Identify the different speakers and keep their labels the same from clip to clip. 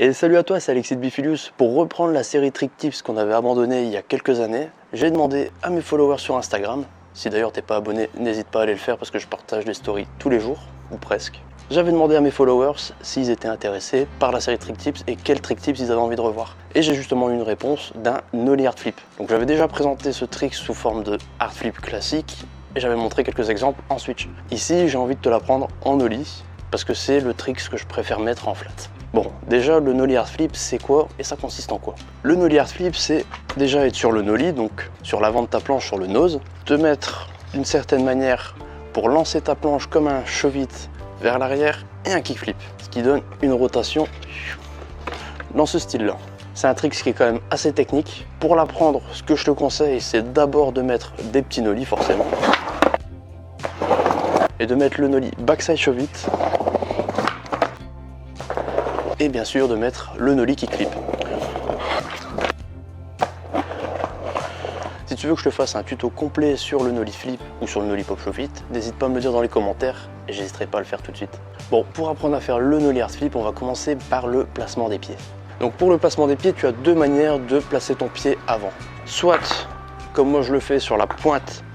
Speaker 1: Et salut à toi, c'est Alexis de Bifilius. Pour reprendre la série Trick Tips qu'on avait abandonnée il y a quelques années, j'ai demandé à mes followers sur Instagram, si d'ailleurs t'es pas abonné, n'hésite pas à aller le faire parce que je partage des stories tous les jours, ou presque. J'avais demandé à mes followers s'ils étaient intéressés par la série Trick Tips et quels Trick Tips ils avaient envie de revoir. Et j'ai justement eu une réponse d'un Nollie Hard Flip. Donc j'avais déjà présenté ce trick sous forme de Hard Flip classique et j'avais montré quelques exemples en switch. Ici, j'ai envie de te l'apprendre en Nollie parce que c'est le trick que je préfère mettre en flat. Bon, déjà le Nollie Hard Flip c'est quoi et ça consiste en quoi? Le Nollie Hard Flip c'est déjà être sur le Nollie, donc sur l'avant de ta planche sur le nose, te mettre d'une certaine manière pour lancer ta planche comme un chevite vers l'arrière et un kickflip, ce qui donne une rotation dans ce style là. C'est un trick qui est quand même assez technique. Pour l'apprendre, ce que je te conseille c'est d'abord de mettre des petits nollies forcément et de mettre le Nollie backside chevite et bien sûr de mettre le Nollie kickflip. Si tu veux que je te fasse un tuto complet sur le Nollie flip ou sur le Nollie pop chevite, n'hésite pas à me le dire dans les commentaires et j'hésiterai pas à le faire tout de suite. Bon, pour apprendre à faire le Nollie hard flip, on va commencer par le placement des pieds. Donc pour le placement des pieds, tu as deux manières de placer ton pied avant. Soit, comme moi je le fais sur la pointe,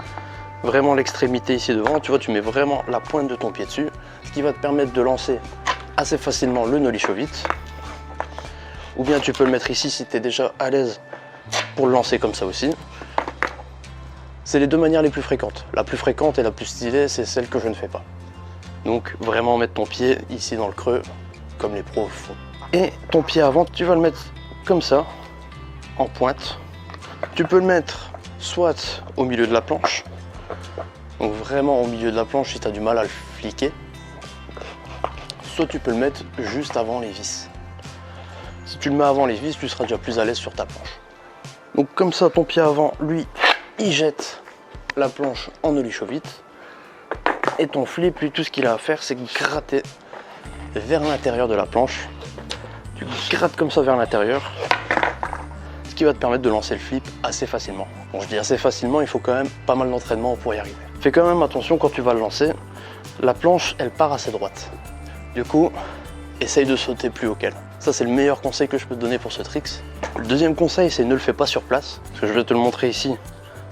Speaker 1: vraiment l'extrémité ici devant, tu vois, tu mets vraiment la pointe de ton pied dessus, ce qui va te permettre de lancer assez facilement le Nollie chevite. Ou bien tu peux le mettre ici si tu es déjà à l'aise pour le lancer comme ça aussi. C'est les deux manières les plus fréquentes. La plus fréquente et la plus stylée, c'est celle que je ne fais pas. Donc vraiment mettre ton pied ici dans le creux, comme les pros font. Et ton pied avant, tu vas le mettre comme ça, en pointe. Tu peux le mettre soit au milieu de la planche, donc vraiment au milieu de la planche si tu as du mal à le fliquer, soit tu peux le mettre juste avant les vis. Si tu le mets avant les vis, tu seras déjà plus à l'aise sur ta planche. Donc comme ça, ton pied avant, lui, il jette la planche en Nollie chevite. Et ton flip, lui, tout ce qu'il a à faire, c'est gratter vers l'intérieur de la planche. Tu grattes comme ça vers l'intérieur, ce qui va te permettre de lancer le flip assez facilement. Bon, je dis assez facilement, il faut quand même pas mal d'entraînement pour y arriver. Fais quand même attention quand tu vas le lancer, la planche, elle part assez droite. Du coup, essaye de sauter plus haut qu'elle. Ça, c'est le meilleur conseil que je peux te donner pour ce trick. Le deuxième conseil, c'est ne le fais pas sur place. Parce que je vais te le montrer ici.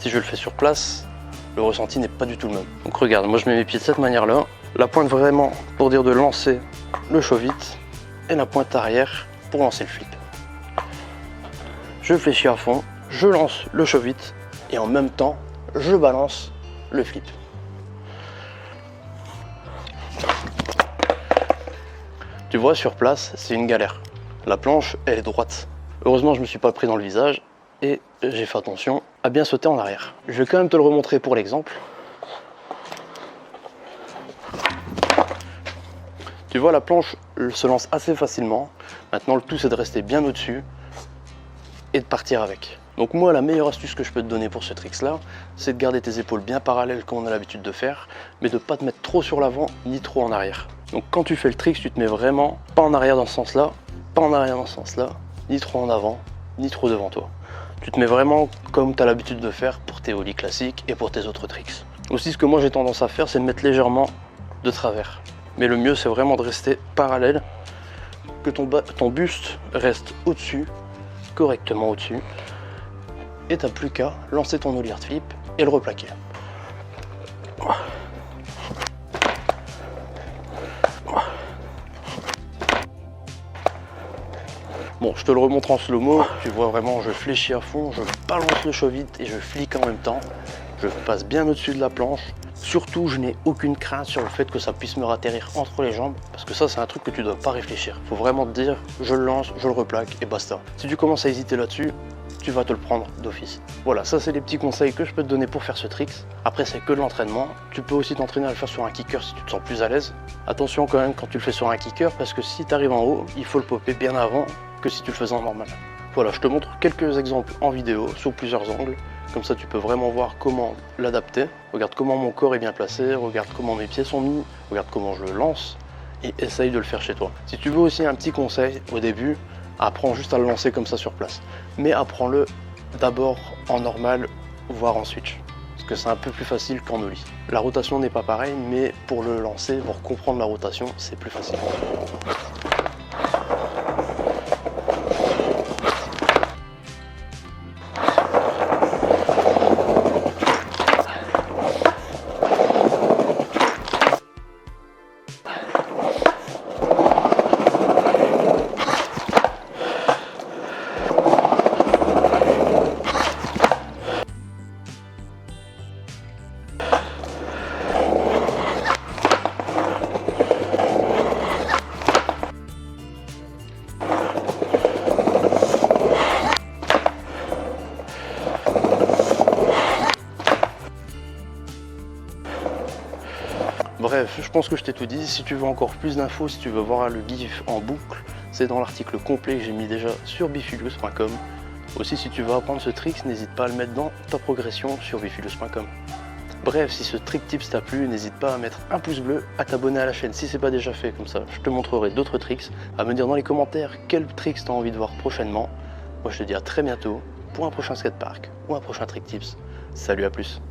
Speaker 1: Si je le fais sur place, le ressenti n'est pas du tout le même. Donc regarde, moi je mets mes pieds de cette manière-là. La pointe vraiment pour dire de lancer le chevite. Et la pointe arrière pour lancer le flip. Je fléchis à fond, je lance le chevite. Et en même temps, je balance le flip. Tu vois, sur place, c'est une galère. La planche, elle est droite. Heureusement, je ne me suis pas pris dans le visage et j'ai fait attention à bien sauter en arrière. Je vais quand même te le remontrer pour l'exemple. Tu vois, la planche se lance assez facilement. Maintenant, le tout, c'est de rester bien au-dessus et de partir avec. Donc moi, la meilleure astuce que je peux te donner pour ce trick-là, c'est de garder tes épaules bien parallèles comme on a l'habitude de faire, mais de ne pas te mettre trop sur l'avant ni trop en arrière. Donc quand tu fais le trick, tu te mets vraiment pas en arrière dans ce sens-là, pas en arrière dans ce sens-là, ni trop en avant, ni trop devant toi. Tu te mets vraiment comme tu as l'habitude de faire pour tes ollies classiques et pour tes autres tricks. Aussi, ce que moi j'ai tendance à faire, c'est de mettre légèrement de travers. Mais le mieux, c'est vraiment de rester parallèle, que ton buste reste au-dessus, correctement au-dessus. Et tu n'as plus qu'à lancer ton Nollie hard flip et le replaquer. Bon, je te le remontre en slow-mo, tu vois vraiment, je fléchis à fond, je balance le chevite et je flique en même temps. Je passe bien au-dessus de la planche. Surtout, je n'ai aucune crainte sur le fait que ça puisse me ratterrir entre les jambes, parce que ça, c'est un truc que tu dois pas réfléchir. Faut vraiment te dire, je le lance, je le replaque et basta. Si tu commences à hésiter là-dessus, tu vas te le prendre d'office. Voilà, ça c'est les petits conseils que je peux te donner pour faire ce trick. Après, c'est que de l'entraînement. Tu peux aussi t'entraîner à le faire sur un kicker si tu te sens plus à l'aise. Attention quand même quand tu le fais sur un kicker, parce que si tu arrives en haut, il faut le popper bien avant que si tu le faisais en normal. Voilà, je te montre quelques exemples en vidéo sous plusieurs angles. Comme ça, tu peux vraiment voir comment l'adapter. Regarde comment mon corps est bien placé, regarde comment mes pieds sont mis, regarde comment je le lance et essaye de le faire chez toi. Si tu veux aussi un petit conseil au début, apprends juste à le lancer comme ça sur place. Mais apprends-le d'abord en normal, voire en switch. Parce que c'est un peu plus facile qu'en Nollie. La rotation n'est pas pareille, mais pour le lancer, pour comprendre la rotation, c'est plus facile. Bref, je pense que je t'ai tout dit. Si tu veux encore plus d'infos, si tu veux voir le GIF en boucle, c'est dans l'article complet que j'ai mis déjà sur bifilius.com. Aussi, si tu veux apprendre ce trick, n'hésite pas à le mettre dans ta progression sur bifilius.com. Bref, si ce trick tips t'a plu, n'hésite pas à mettre un pouce bleu, à t'abonner à la chaîne si c'est pas déjà fait, comme ça je te montrerai d'autres tricks, à me dire dans les commentaires quels tricks t'as envie de voir prochainement. Moi je te dis à très bientôt pour un prochain skatepark ou un prochain trick tips. Salut, à plus.